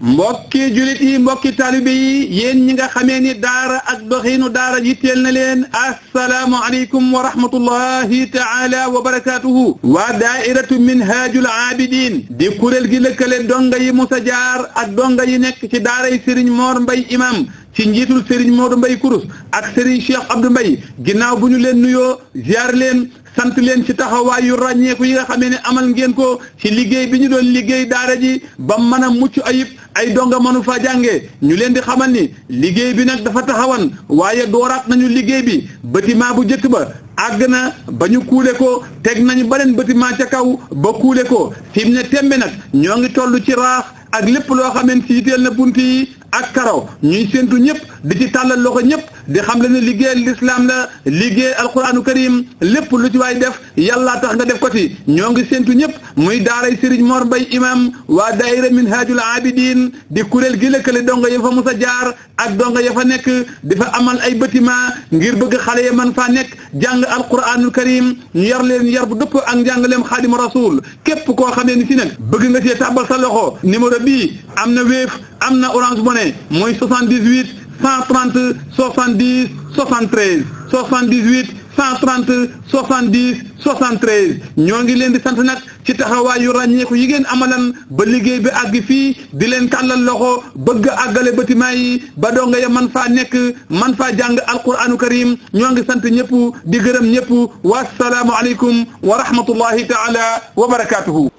mbokki julit yi mbokki taalibe yi yéen ñi nga xamee ni daara ak doxiinu daara yitteel na leen assalaamu aleykum wa rahmatullahi taala wa barakaatuhu waa daairatu minhaajul aabidin di kuréel gi lëkkale donga yi musa jaar ak donga yi nekk ci daaray Serigne Mor Mbaye imam ci njiitul Serigne Modou Mbaye Kourous ak Serigne Cheikh Abdou Mbaye ginnaaw bu ñu leen nuyoo ziar leen sant leen ci taxawaay yu ràññeeku yi nga xamee ne amal ngeen ko ci liggéey bi ñu doon liggéey daara ji ba mën a mucc ayib ay donga mënu fa jàngee ñu leen di xamal ni liggéey bi nag dafa taxawan waaye dooraat nañu liggéey bi bâtiment bu njëkk ba àgg na ba ñu kuule ko teg nañu beneen bâtiment ca kaw ba kuule ko fi mu ne tembe nag ñoo ngi toll ci raax ak lépp loo xamante si yiteel na bunt yi ak karaw ñuy séntu ñëpp di ci tàllal loxo ñëpp di xam le ne liggéeyal lislaam la liggéey alquranu karim lépp lu ci waay def yàllaa tax nga def ko ci ñoo ngi séntu ñëpp muy daaray Serigne Mor Mbaye imam waa daayira minhaajul abidin di kuréel gi lëkkale donga ya fa musa jaar ak donga ya fa nekk di fa amal ay bâtiment ngir bëgg xale ya man faa nekk jàng alquranul karim ñu yar leen yar bu dëpp ak njàngaleem xaadima rasul képp koo xamee ni si nag bëgg nga cee tàbbal sa loxo numéro bii am na Wave am na Orange Money mooy 78 130 70 73 78 130 70 73 ñoo ngi leen di sant nag ci taxawaay yu ràññeeku yi ngeen amalan ba liggéey bi àgg fii di leen tàllal loxo bëgg a àggale bâtiment yi ba donga ya man faa nekk man faa jàng alquranu karim ñoo ngi sant ñëpp di gërëm ñëpp wasalaamu aleykum wa rahmatullahi taala wa barakatuhu.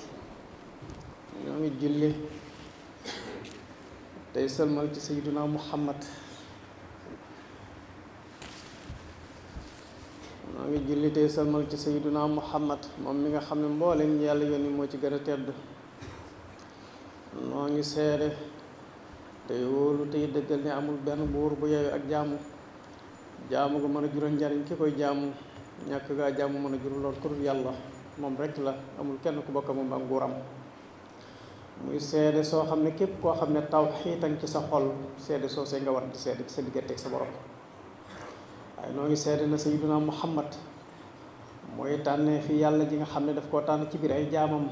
ñoo ngi julli tey sëlmal ci sayyiduna Muhammad maa ngi julli tey salmal ci sayyiduna Muhammad moom mi nga xam ne mboolem yàlla yónni moo ci gën a tedd noo ngi seede tey wóolu tey dëggal ne amul benn buur bu yeewu ak jaamu gu mën a jural njariñ ki koy jaamu ñàkk gaa jaamu mën a jural lool ku dul yàlla moom rek la amul kenn ku bokk moom ak nguuram muy seede soo xam ne képp koo xam ne tawhiid ci sa xol seede soo see nga war di seede ci sa diggante ak sa borom waaye noo ngi seede na sayyiduna Muhammad mooy tànnee fi yàlla ji nga xam ne daf koo tànn ci biir ay jaamam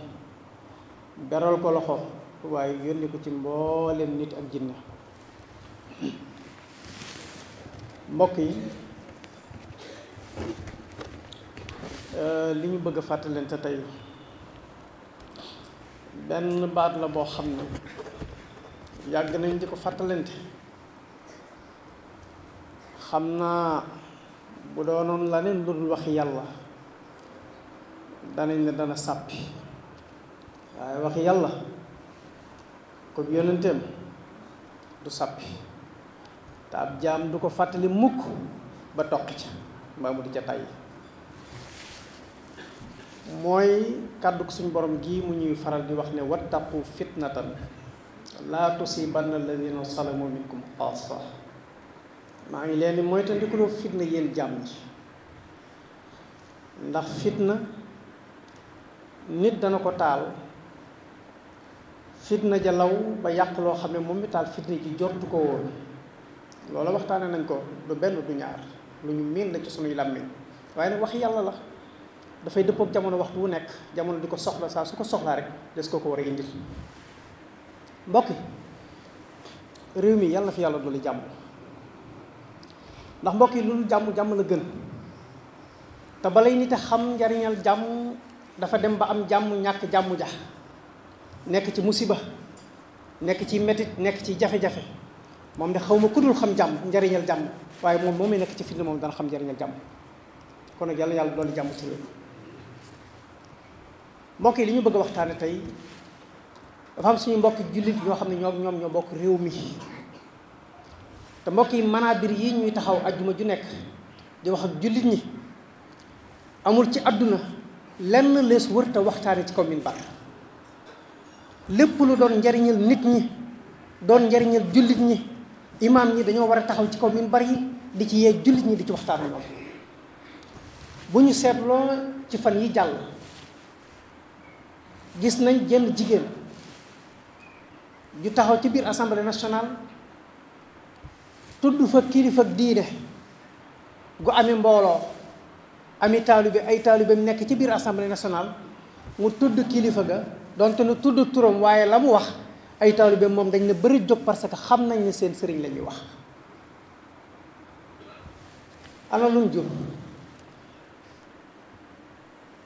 beral ko loxo waaye yónni ko ci mboolem nit ak jinne mbokk yi li ñu bëgg a fàttalante tey benn baat la boo xam ne yàgg nañ di ko fàttalante xam naa bu doonoon la neen lu dul waxi yàlla danañ ne dana sàppi waaye waxi yàlla ko yonenteem du sàppi te ab jaam du ko fàttali mukk ba toqi ca mbaa mu di ca tàyyi mooy kàddu ko suñu borom gii mu ñuy faral di wax ne wattaqu fitnatan laa tusibanna alladina salamu minkum xaasa maa ngi leen di moytandikuloo fitna yéen jàmm ji ndax fitna nit dana ko taal fitna ja law ba yàq loo xam ne moom mi taal fitna ji jortu ko woon loola waxtaane nañ ko du benn du ñaar lu ñu miin la ci sunuy làmmiñ waaye nag wax yàlla la dafay dëppook jamono waxtu wu nekk jamono di ko soxla saa su ko soxlaa rek des ko war a indil mbokki réew mi yàlla na fi yàlla dolli jàmm ndax mbokk yi lu jàmm la gën te balay nit a xam njariñal jàmm dafa dem ba am jàmm ñàkk jàmm ja nekk ci musiba nekk ci metit nekk ci jafe-jafe moom de xaw ma ku dul xam jàmm njariñal jàmm waaye moom moomay nekk ci fitna moom dana xam njariñal jàmm kon nag yàlla dolli jàmm ci réew mbokk yi li ñu bëgg a waxtaane tey dafa am suñu mbokki jullit ñoo xam ne ñoom ñoo bokk réew mi te mbokk yi manaabir yi ñuy taxaw ajjuma ju nekk di wax ak jullit ñi amul ci àdduna lenn lees wër te waxtaane ci kaw minbar lépp lu doon njariñal nit ñi doon njariñal jullit ñi imaam ñi dañoo war a taxaw ci kaw minbar yi di ci yee jullit ñi di ci waxtaan ñoom bu ñu seetloo ci fan yi jàll gis nañ jenn jigéen ju taxaw ci biir assemblée nationale tudd fa kilifa diine gu amee mbooloo ami taalibe ay taalibeem nekk ci biir assemblée nationale mu tudd kilifa ga donte nu tudd turam waaye la mu wax ay taalibe moom dañ ne bëri jóg parce que xam nañ ne seen sëriñ la ñuy wax. ana lu mu jur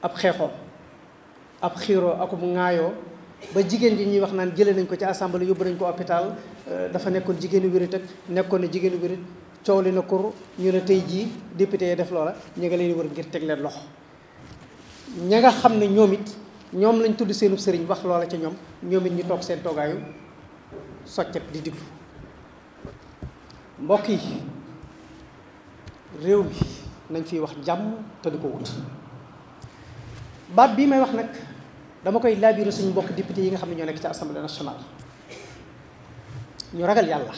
ab xeexoo ab xiiroo ak mu ŋaayoo ba jigéen ji ñuy wax naan jëlee nañ ko ci assemblée yóbbu nañ ko hôpital dafa nekkoon jigéenu wérit ak nekkoon ne jigéenu wérit coow li na kur ñu ne tey jii député yi def loola ñu nga leen wër ngir teg leen loxo ña nga xam ne ñoom it ñoom lañ tudd seenub sëriñ wax loola ca ñoom it ñu toog seen toogaayu soccet di diglu. mbokk yi réew mi nañ fiy wax jàmm te di ko wut. baat bii may wax nag dama koy laabiire suñu mbokk député yi nga xam ne ñoo nekk ci assemblée nationale ñu ragal yàlla.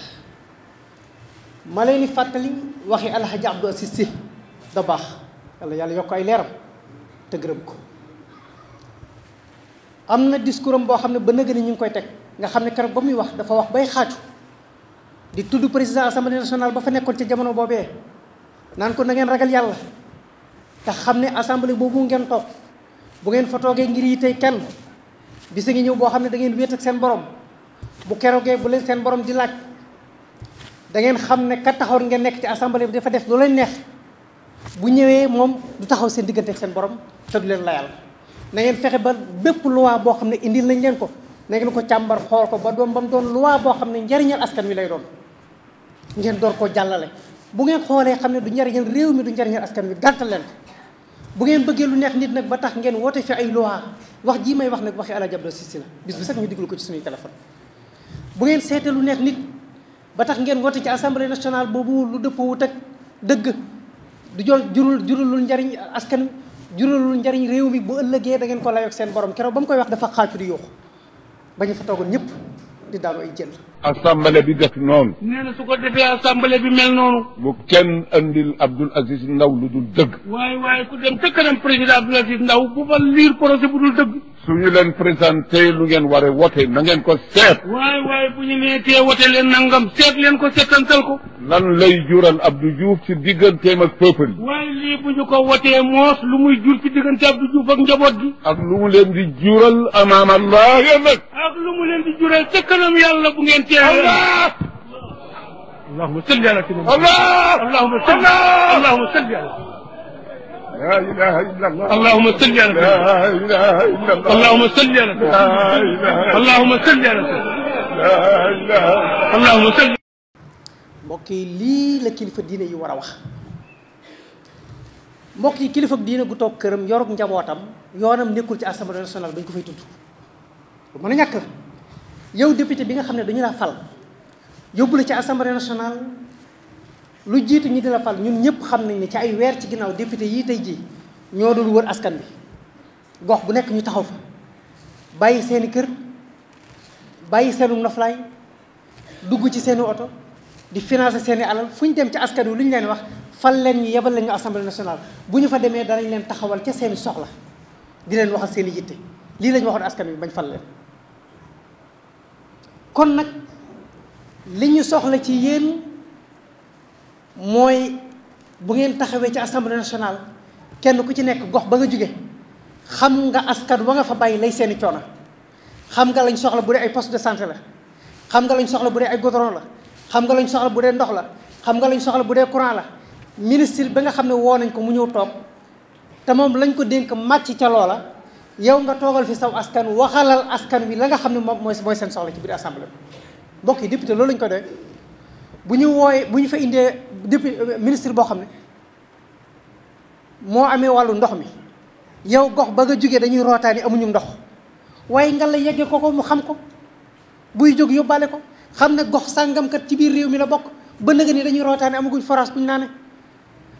ma leen di fàttali waxi Alhaji Abdou Aziz Sy Dabakh yàlla yokk ay leeram te gërëm ko. am na discours am boo xam ne ba nëgë ni ñu ngi koy teg nga xam ne keroog ba muy wax dafa wax bay xaaju di tudd président assemblée nationale ba fa nekkoon ca jamono boobee naan ko na ngeen ragal yàlla te xam ne assemblée boobu ngeen toog bu ngeen fa toogee ngir yi tey kenn bisa ngi ñëw boo xam ne da ngeen wéet ak seen borom bu keroogee bu leen seen borom di laaj da ngeen xam ne ka taxaw ngeen nekk ci assemblée bi dafa def lu leen neex bu ñëwee moom du taxaw seen diggante ak seen borom te du leen layal. na ngeen fexe ba bépp loi boo xam ne indil nañ leen ko na ngeen ko càmbar xool ko ba mu doon loi boo xam ne njariñal askan wi lay doon ngeen door koo jàllale. bu ngeen xoolee xam ne du njariñal réew mi du njariñal askan wi gàntal leen ko bu ngeen bëggee lu neex nit nag ba tax ngeen woote fi ay loi wax jii may wax nag waxi Alaaji Abdou Aziz Sy la bis bu set ñu diglu ko ci suñuy téléphone. bu ngeen seetee lu neex nit ba tax ngeen woote ci assemblée nationale boobu lu dëppoowut ak dëgg du jurul njariñ askan juralul njariñ réew mi bu ëllëgee da ngeen ko layoog seen borom keroog ba mu koy wax dafa xaaju di yuuxu bañu fa toogoon ñëpp di daanu ay jël. assemblée bi def noonu. nee na su ko defee assemblée bi mel noonu. bu kenn andil Abdoul Aziz Ndaw lu dul dëgg. waaye ku dem te kanam président Abdoul Aziz Ndaw bu fa liir projet bu dul dëgg. su ñu leen présenté lu ngeen war a wote na ngeen ko seet. waaye bu ñu nee tee wote leen nangam seet leen ko seetantal ko. lan lay jural Abdou Diouf ci digganteem ak peuple yi. waaye lii bu ñu ko wotee moos lu muy jur ci diggante Abdou Diouf ak njaboot gi. ak lu mu leen di jural amaam Allah nag. ak lu mu leen di jural ca kanam yàlla bu ngeen tee. Allah. allahumma salli ala sayyidina Allah. allahumma salli allahumma salli ala. la ilaha illallah. allahumma salli ala. la ilaha illallah. allahumma salli ala. la ilaha. allahumma salli ala. la ilaha. allahumma salli. mbokk yi lii la kilifa diine yi war a wax mbokk yi kilifa diine gu toog këram yorug njabootam yoonam nekkul ci assemblée nationale dañ ko fay tudd lu mën a ñàkk la yow député bi nga xam ne dañu la fal yóbbu la ci assemblée nationale lu jiitu ñi di la fal ñun ñëpp xam nañ ne ci ay weer ci ginnaaw député yii tey jii ñoo doon wër askan bi gox bu nekk ñu taxaw fa bàyyi seeni kër bàyyi seenu noflaay dugg ci seeni oto di financer seeni alal fu ñu dem ci askan wi lu ñu leen wax fal leen ñu yebal leen ñu assemblée nationale bu ñu fa demee danañ leen taxawal ca seeni soxla di leen waxal seeni yitte lii lañ waxoon askan wi bañ fal leen. kon nag li ñu soxla ci yéen mooy bu ngeen taxawee ci assemblée nationale kenn ku ci nekk gox ba nga jóge xam nga askan wa nga fa bàyyi lay seeni coono xam nga lañ soxla bu dee ay poste de santé la xam nga lañ soxla bu dee ay goudron la. xam nga lañ soxla bu dee ndox la xam nga lañ soxla bu dee courant la ministre ba nga xam ne woo nañ ko mu ñëw toog te moom lañ ko dénk màcc ca loola yow nga toogal fi saw askan waxalal askan wi la nga xam ne moom mooy seen soxla ci biir assemblée bi mbokk yi député loolu lañ ko doy bu ñu fa indee député ministre boo xam ne moo amee wàllu ndox mi yow gox ba nga jógee dañuy rootaani amuñu ndox waaye nga la yeggee ko mu xam ko buy jóg yóbbaale ko xam ne gox sàngamkat ci biir réew mi la bokk ba nëga ni dañuy rootaane amaguñ forage bu ñu naane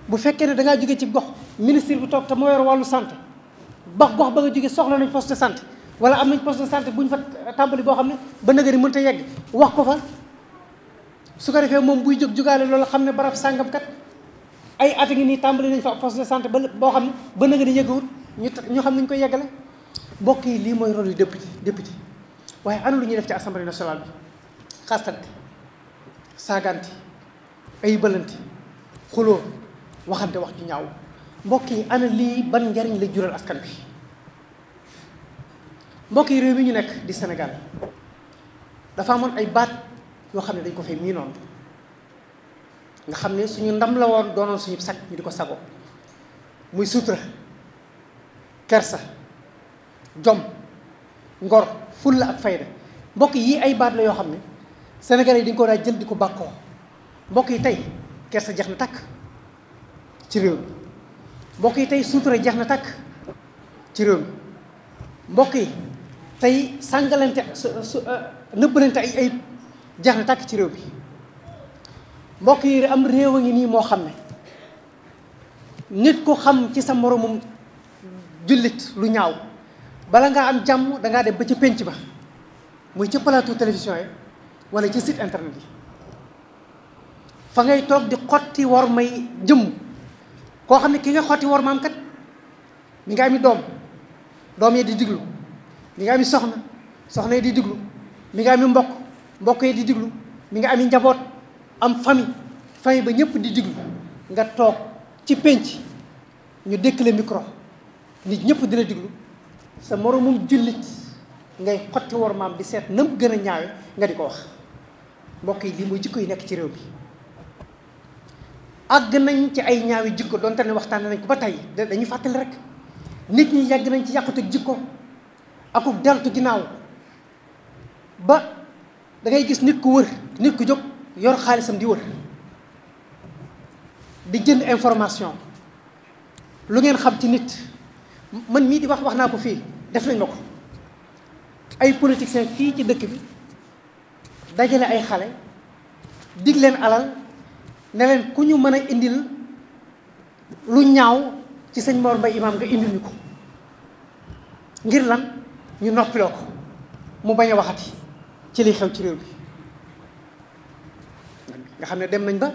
bu fekkee ne da ngaa jóge ci gox ministre bi toog te moo yor wàllu santé gox ba nga jóge soxla nañ poste de santé wala am nañ poste de santé bu ñu fa tàmbali boo xam ne ba nëga ni mënta yegg wax ko fa su ko defee moom buy jóg jógaale loolu xam ne barab sàngamkat ay at a ngi nii tàmbali nañ fa poste de santé ba boo xam ne ba nëga ni yeggawut ñu xam nañ koy yeggale mbokk yi lii mooy rôle yu député waaye ana lu ñuy def ci assemblée nationale bi xastante saagante ay bëlante xuloo waxante wax ju ñaaw mbokk yi ana lii ban njariñ la jural askan bi mbokk yi réew mi ñu nekk di Sénégal dafa amoon ay baat yoo xam ne dañ ko fay miinoon nga xam ne suñu ndam la woon doonoon suñu sag ñu di ko sagoo muy sutura kersa jom ngor fulla ak fayda mbokk yi ay baat la yoo xam ne Sénégalais yi dañ ko daa jël di ko bàkkoo mbokk yi tey kersa jeex na takk ci réew mi mbokk yi tey sutura jeex na takk ci réew mi mbokk yi tey sàngalante nëbbalante ay ayib jeex na takk ci réew bi mbokk yi am réew a ngi nii moo xam ne nit ko xam ci sa moromum jullit lu ñaaw bala ngaa am jàmm dangaa dem ba ca pénc ba muy ci plateau télévision yi wala ci site internet yi fa ngay toog di xotti war may jëmm koo xam ne ki nga xotti war maam kat mi nga ami doom yi di diglu mi nga ami soxna yi di diglu mi nga ami mbokk yi di diglu mi nga ami njaboot am famille ba ñëpp di diglu nga toog ci pénc ñu dékk le micro nit ñëpp di la diglu sa moromum jullit ngay xotti war maam di seet nam gën a ñaawe nga di ko wax mbokk yi lii mooy jikko yi nekk ci réew bi àgg nañ ci ay ñaawi jikko donte ne waxtaan nañ ko ba tey dañuy fàttali rek nit ñi yàgg nañ ci yàqute jikko akuk deltu ginnaaw ba da ngay gis nit ku wër nit ku jóg yor xaalisam di wër di jënd information lu ngeen xam ci nit man mii di wax naa ko fii def nañ ma ko ay politiciens fii ci dëkk bi dajale ay xale dig leen alal ne leen ku ñu mën a indil lu ñaaw ci sëñ Mor Mbaye Imaam nga indil ñu ko ngir lan ñu noppiloo ko mu bañ a waxati ci liy xew ci réew bi nga xam ne dem nañ ba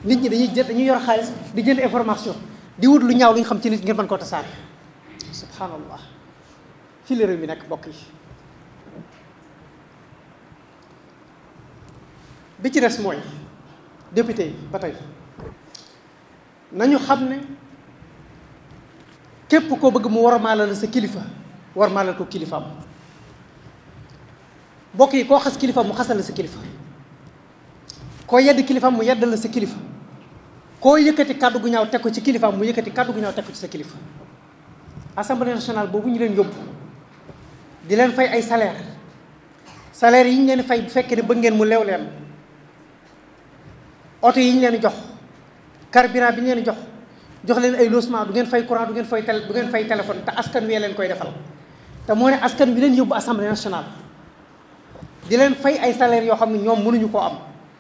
nit ñi dañuy yor xaalis di jënd information di wut lu ñaaw lu ñu xam ci nit ngir mën koo tasaare subhanallah fii la réew mi nekk mbokk yi bi ci des mooy député yi ba tey nañu xam ne képp koo bëgg mu warmaalal sa kilifa warmaalal ko kilifaam mbokk yi koo xas kilifaam mu xasal la sa kilifa koo yedd kilifaam mu yeddal la sa kilifa koo yëkkati kàddu gu ñaaw teg ko ci kilifaam mu yëkkati kàddu gu ñaaw teg ko ci sa kilifa assemblée nationale boobu ñu leen yóbbu di leen fay ay salaire yi ñu leen fay bu fekkee ne bëgg ngeen mu leew leen oto yi ñu leen jox carburant bi ñu leen jox leen ay logement du ngeen fay courant du ngeen fay téléphone te askan wi leen koy defal te moo ne askan wi leen yóbbu assemblée nationale di leen fay ay salaire yoo xam ne ñoom mënuñu koo am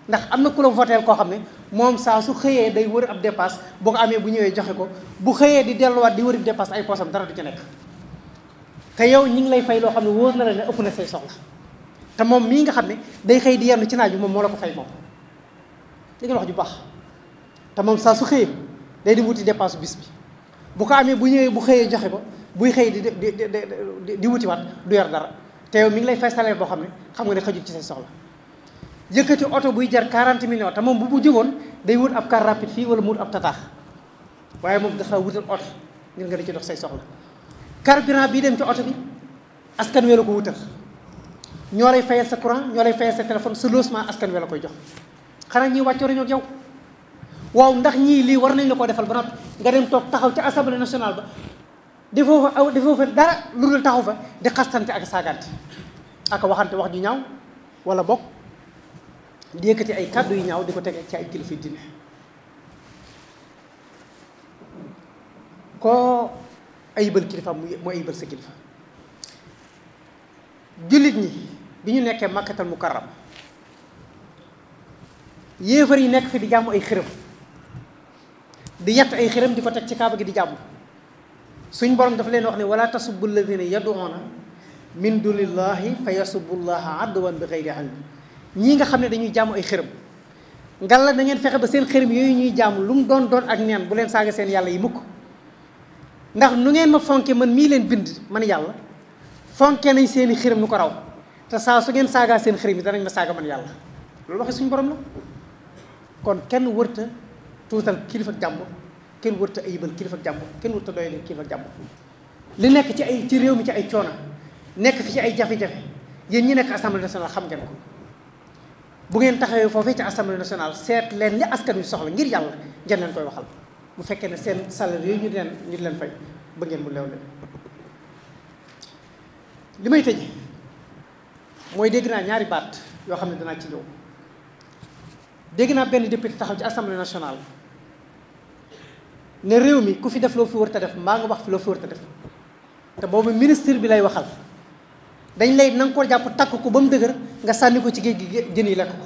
ndax am na ku la voteel koo xam ne moom saa su xëyee day wër ab dépasse boo ko amee bu ñëwee joxe ko bu xëyee di delluwaat di wër ab dépasse ay poosam dara du ci nekk te yow ñi ngi lay fay loo xam ne wóor na la ne ëpp na say soxla te moom mii nga xam ne day xëy di yenn ci naaj bi moom moo la ko fay moom léegi wax ju baax te moom saa su xëyee day di wuti dépasse bis bi bu ko amee bu ñëwee bu xëyee joxe ko buy xëy di wutiwaat du yor dara te yow mi ngi lay fay salaire boo xam ne xam nga ne xajul ci say soxla yëkkati oto buy jar 40 millions te moom bu jógoon day wut ab car rapide fii wala mu wut ab tataax waaye moom dafa wutal oto ngir nga di ci dox say soxla carburant bii dem ci oto bi askan wi la ko wutal ñoo lay fayal sa courant ñoo lay fayal sa téléphone sa logement askan wi la koy jox xanaa ñii wàccoo nañoo ak yow waaw ndax ñii lii war nañ la ko defal ba noppi nga dem toog taxaw ca assemblée nationale ba defoo fa dara lu dul taxaw fa di xastante ak saagante ak waxante wax ju ñaaw wala bokk di yëkkati ay kàddu yu ñaaw di ko tege ci ay kilifa diine koo ayibal kilifa mu ayibal sa kilifa jullit ñi bi ñu nekkee Makkatal Mukarram yéefar yi nekk fi di jàmm ay xërëm di yett ay xërëm di ko teg ci kaaba gi di jàmm suñ borom dafa leen wax ne wala tasubbu alladina yad'una min dunillahi fa yasubbu llaha adwan bi ghayri ilm ñii nga xam ne dañuy jàmm ay xërëm ngalla na ngeen fexe ba seen xërëm yooyu ñuy jàmm lu mu doon ak neen bu leen saaga seen yàlla yi mukk ndax nu ngeen ma fonke man mii leen bind man yàlla fonke nañ seeni xërëm nu ko raw te saa su ngeen saagaa seen xërëm yi danañ ma saaga man yàlla loolu waxe suñu borom la kon kenn wërta tuutal kilifa ak jàmbur kenn wërta ayibal kilifa ak jàmbur kenn wërta doyale kilifa ak jàmbur li nekk ci réew mi ci ay coono nekk fi ci ay jafe-jafe yéen ñi nekk assemblée nationale xam ngeen ko bu ngeen taxawee foofee ci assemblée nationale seet leen li askan wi soxla ngir yàlla ngeen leen koy waxal bu fekkee ne seen salaire yooyu ñu di leen fay ba ngeen mu leew leen. li may tëj mooy dégg naa ñaari baat yoo xam ne danaa ci ñëw. dégg naa benn député taxaw ci assemblée nationale ne réew mi ku fi def loo fi wërta def mbaa nga wax fi loo fi wërta def te boobu ministre bi lay waxal dañ lay na nga ko jàpp takk ko ba mu dëgër nga sànni ko ci géej gi jën yi lekk ko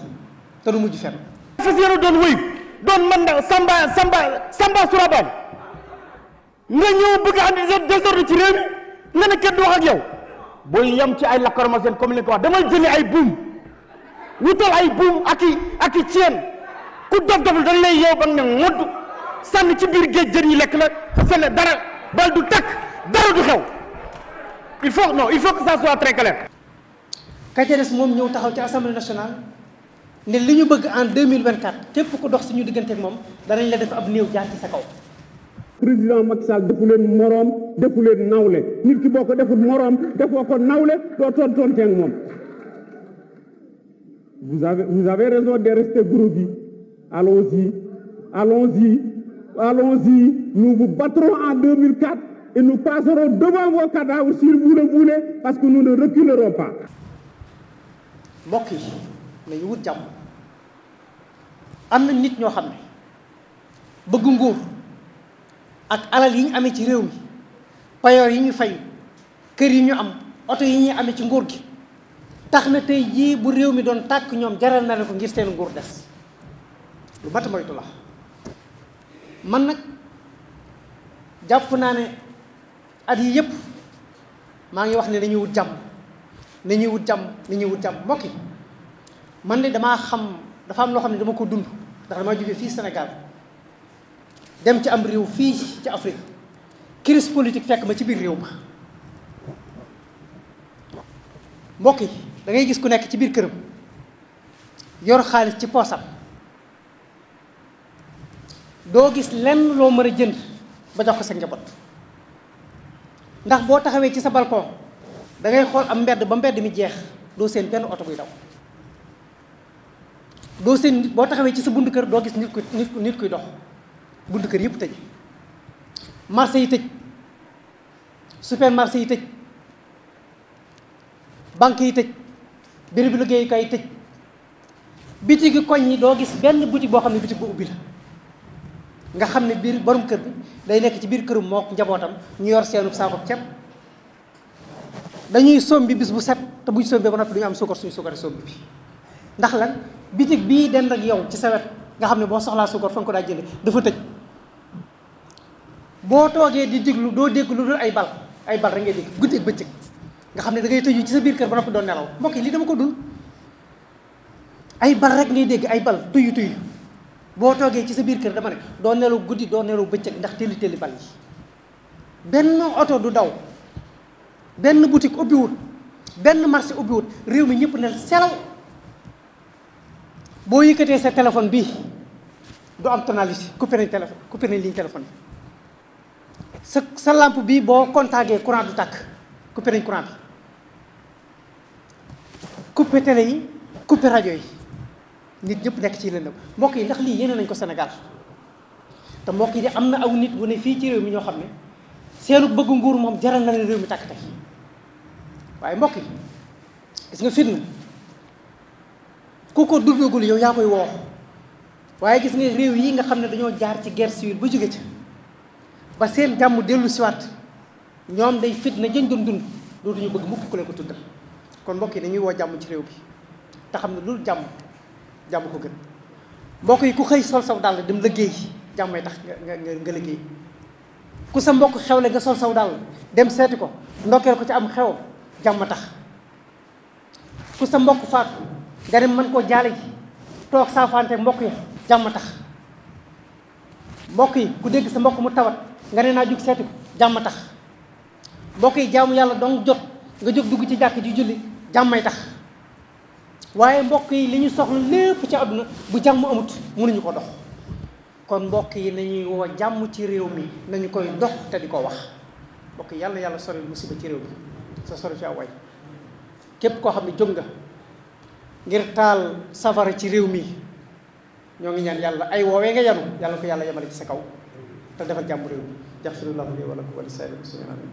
te du mujj fenn. fas yéene doon wéy doon man da Samba Surabane nga ñëw bëgg a andi désordre ci réew mi nga ne kenn du wax ak yow booy yem ci ay lacrymogène comme li nga ko wax damay jëli ay buum. wutal ay buum ak i ceen ku dof-doful dañ lay yow ba nga ne ngodd sànni ci biir géej jën yi lekk la sene dara bal du takk dara du xew il faut que ça soit très clair. Kajares moom ñëw taxaw ci assemblée nationale ne li ñu bëgg en 2024 képp ku dox suñu diggante ak moom danañ la def ab néew jaar ci sa kaw. président Macky Sall defu leen moroom defu leen nawle nit ki boo ko deful moroom defoo ko nawle doo tonteeg moom. Vous avez raison de rester brebis. Allons-y. Nous vous battrons en 2004 et nous passerons devant vos cadavres si vous le voulez parce que nous ne reculerons pas. mbokk yi nañu wut jàmm am na nit ñoo xam ne bëgg nguur ak alal yi ñu amee ci réew mi payoor yi ñu fay kër yi ñu am oto yi ñuy amee ci nguur gi tax na tey jii bu réew mi doon tàkk ñoom jaral na leen ko ngir seen nguur des lu mat moytu la man nag jàpp naa ne at yi yëpp maa ngi wax ne dañuy wut jàmm mbokk yi man de damaa xam dafa am loo xam ne dama ko dund ndax damaa jógee fii Sénégal dem ci am réew fii ci Afrique crise politique fekk ma ci biir réew ma mbokk yi da ngay gis ku nekk ci biir këram yor xaalis ci poosam doo gis lenn loo mën a jënd ba jox ko sa njaboot ndax boo taxawee ci sa balcon da ngay xool am mbedd ba mbedd mi jeex doo seen benn oto buy daw doo seen boo taxawee ci sa buntu kër doo gis nit kuy dox buntu kër yëpp tëj marché yi tëj supermarché yi tëj banque yi tëj bérébu liggéeyukaay yi tëj bitigi koñ yi doo gis benn boutique boo xam ne boutique bu ubbi la nga xam ne biir borom kër bi day nekk ci biir kërum moo njabootam ñu yor seenu saako ceeb dañuy sombi bis bu set te buñ sombee ba noppi duñu am suukar suñu suukar sombi bi ndax lan bitig bii dend ak yow ci sa wet nga xam ne boo soxlaa suukar fa nga ko daa jënd dafa tëj boo toogee di déglu doo dégg lu dul ay bal rek ngay dégg guddi ak bëccëg nga xam ne da ngay tëju ci sa biir kër ba noppi doon nelaw mbokk yi lii dama ko dul ay bal rek ngay dégg ay bal tuyu boo toogee ci sa biir kër dama ne doo nelaw guddi doo nelaw bëccëg ndax telli bal yi benn oto du daw benn boutique ubbiwut benn marché ubbiwut réew mi ñëpp ne selaw boo yëkkatee sa téléphone bii du am tonalité coupé nañ ligne téléphone bi sa lampe bii boo contacté courant du tàkk coupé nañ courant bi coupé télé yi coupé rajo yi nit ñëpp nekk ci lëndëm mbokk yi ndax lii yéene nañ ko Sénégal te mbokk yi de am na aw nit bu ne fii ci réew mi ñoo xam ne seenu bëgg nguur moom jaral na leen réew mi tàkk tey waaye mbokk yi gis nga fitna ku ko duggagul yow yaa koy woo waaye gis nga réew yi nga xam ne dañoo jaar ci guerre civile ba jóge ca ba seen jàmm dellu siwaat ñoom day fitna jën doon dund dootuñu bëgg mukk ku leen ko tuddal kon mbokk yi dañuy woo jàmm ci réew bi te xam ne loolu jàmm ko gën mbokk yi ku xëy sol saw dàll dem liggéey jàmmay tax nga liggéey ku sa mbokk xewle nga sol saw dàll dem seeti ko ndokkeel ko ci am xewam jàmm tax ku sa mbokk faatu nga dem mën koo jaale ji toog saafante mbokk yi jàmm tax mbokk yi ku dégg sa mbokk mu tawat nga ne naa jug seeti ko jàmm tax mbokk yi jaamu yàlla dong jot nga jóg dugg ci jàkk ji julli jàmmay tax waaye mbokk yi li ñu soxla lépp ci àdduna bu jàmm amut mënuñu ko dox kon mbokk yi nañuy woo jàmm ci réew mi nañu koy dox te di ko wax mbokk yi yàlla yàlla sori musiba ci réew mi sa sori fi aw way képp koo xam ne jóg nga ngir taal safara ci réew mi ñoo ngi ñaan yàlla ay woowee nga yanu yàlla ko yàlla yemale ci sa kaw te defal jàmm réew mi yaxfirullahu li wa lakum wa li saa'iril muslimiin amiin.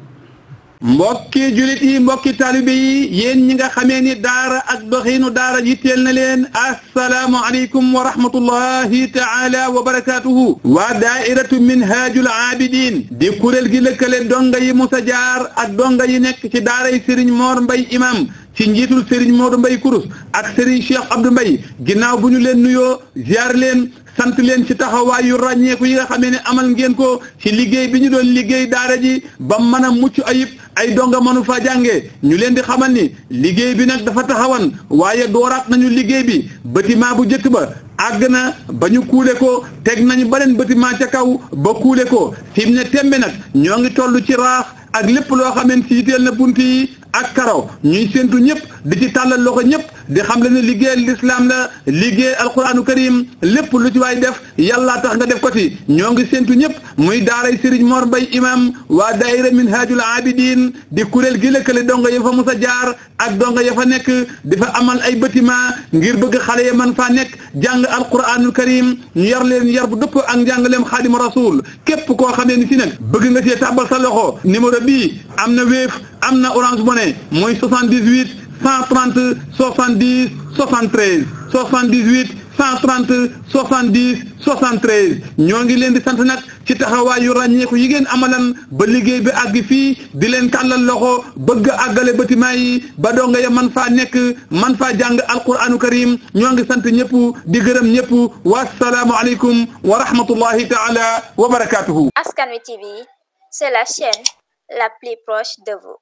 mbokki julit yi mbokki taalibe yi yéen ñi nga xamee ni daara ak doxiinu daara yitteel na leen assalaamu aleykum wa rahmatullahi taala wa barakaatuhu waa daairatu minhaajul aabidiin di kuréel gi lëkkale donga yi musa jaar ak donga yi nekk ci daaray Serigne Mor Mbaye imam ci njiitul Serigne Modou Mbaye Kourous ak Serigne Cheikh Abdou Mbaye ginnaaw bu ñu leen nuyoo ziar leen sant leen ci taxawaay yu ràññeeku yi nga xamee ne amal ngeen ko ci liggéey bi ñu doon liggéey daara ji ba mën a mucc ayib ay donga mënu fa jàngee ñu leen di xamal ni liggéey bi nag dafa taxawan waaye dooraat nañu liggéey bi bâtiment bu njëkk ba àgg na ba ñu kuule ko teg nañu beneen bâtiment ca kaw ba kuule ko fi mu ne tembe nag ñoo ngi toll ci raax ak lépp loo xamante si yitteel na bunt yi ak karaw ñuy séntu ñëpp di ci tàllal loxo ñëpp di xam le ne liggéeyal lislaam la liggéey alquranu karim lépp lu ci waay def yàllaa tax nga def ko ci ñoo ngi séntu ñëpp muy daaray Serigne Mor Mbaye imam waa daayira minhaajul abidin di kuréel gi lëkkale donga ya fa musa jaar ak donga ya fa nekk di fa amal ay bâtiment ngir bëgg xale ya man faa nekk jàng alquranul karim ñu yar leen yar bu dëpp ak njàngaleem xaadima rasul képp koo xamee ni si nag bëgg nga cee tàbbal sa loxo numéro bii am na Wave am na Orange Money mooy 78 130 70 73 78 130 70 73 ñoo ngi leen di sant nag ci taxawaay yu ràññeeku yi ngeen amalan ba liggéey bi àgg fii di leen tàllal loxo bëgg a àggale bâtiment yi ba donga ya man faa nekk man faa jàng alquranu karim ñoo ngi sant ñëpp di gërëm ñëpp wassalaamu aleykum wa rahmatullahi taala wa barakatuhu. Askan Wi TV, c'est la chaîne la plus proche de vous.